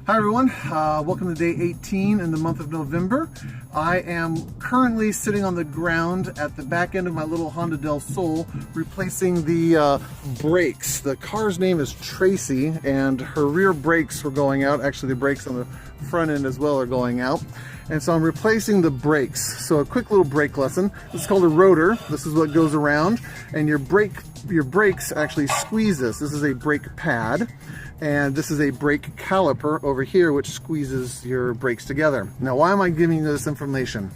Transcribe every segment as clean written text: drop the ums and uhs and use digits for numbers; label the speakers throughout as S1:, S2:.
S1: Hi everyone, welcome to day 18 in the month of November. I am currently sitting on the ground at the back end of my little Honda Del Sol replacing the brakes. The car's name is Tracy and her rear brakes were going out. Actually the brakes on the front end as well are going out. And so I'm replacing the brakes. So a quick little brake lesson. This is called a rotor. This is what goes around and your brakes actually squeeze this. This is a brake pad. And this is a brake caliper over here, which squeezes your brakes together. Now, why am I giving you this information?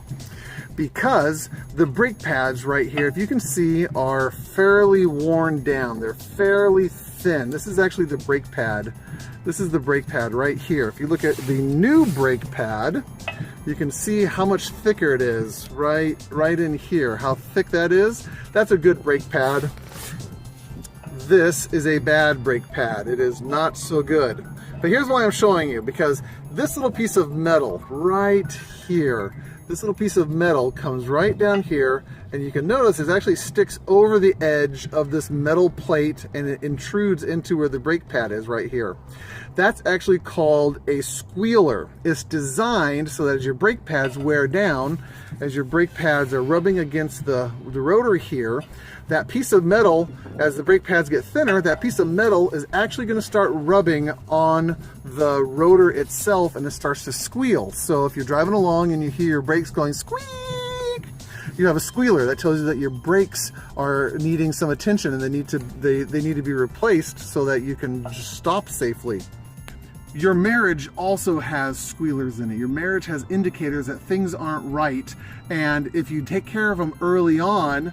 S1: Because the brake pads right here, if you can see, are fairly worn down. They're fairly thin. This is actually the brake pad. This is the brake pad right here. If you look at the new brake pad, you can see how much thicker it is right in here. How thick that is. That's a good brake pad. This is a bad brake pad. It is not so good. But here's why I'm showing you, because this little piece of metal right here, this little piece of metal comes right down here, and you can notice it actually sticks over the edge of this metal plate and it intrudes into where the brake pad is right here. That's actually called a squealer. It's designed so that as your brake pads wear down, as your brake pads are rubbing against the rotor here, that piece of metal, as the brake pads get thinner, that piece of metal is actually going to start rubbing on the rotor itself and it starts to squeal. So if you're driving along and you hear your brakes going squeak, you have a squealer. That tells you that your brakes are needing some attention and they need to be replaced so that you can stop safely. Your marriage also has squealers in it. Your marriage has indicators that things aren't right, and if you take care of them early on,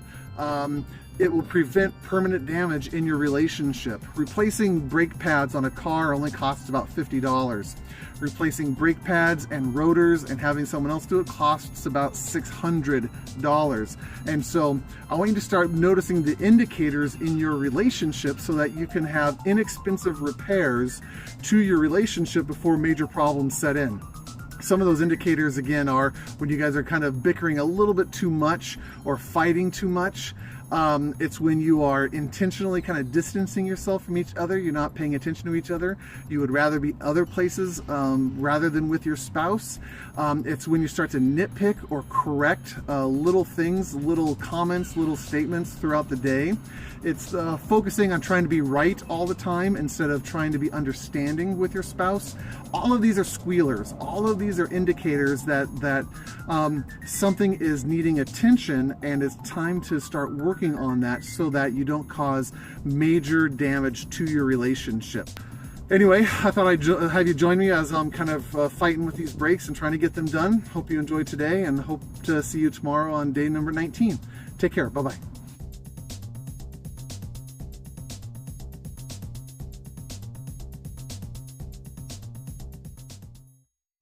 S1: it will prevent permanent damage in your relationship. Replacing brake pads on a car only costs about $50. Replacing brake pads and rotors and having someone else do it costs about $600. And so I want you to start noticing the indicators in your relationship so that you can have inexpensive repairs to your relationship before major problems set in. Some of those indicators, again, are when you guys are kind of bickering a little bit too much or fighting too much. It's when you are intentionally kind of distancing yourself from each other. You're not paying attention to each other. You would rather be other places rather than with your spouse. It's when you start to nitpick or correct little things, little comments, little statements throughout the day. It's focusing on trying to be right all the time instead of trying to be understanding with your spouse. All of these are squealers. All of these are indicators that something is needing attention, and it's time to start working on that so that you don't cause major damage to your relationship. Anyway, I thought I'd have you join me as I'm kind of fighting with these brakes and trying to get them done. Hope you enjoyed today and hope to see you tomorrow on day number 19. Take care. Bye-bye.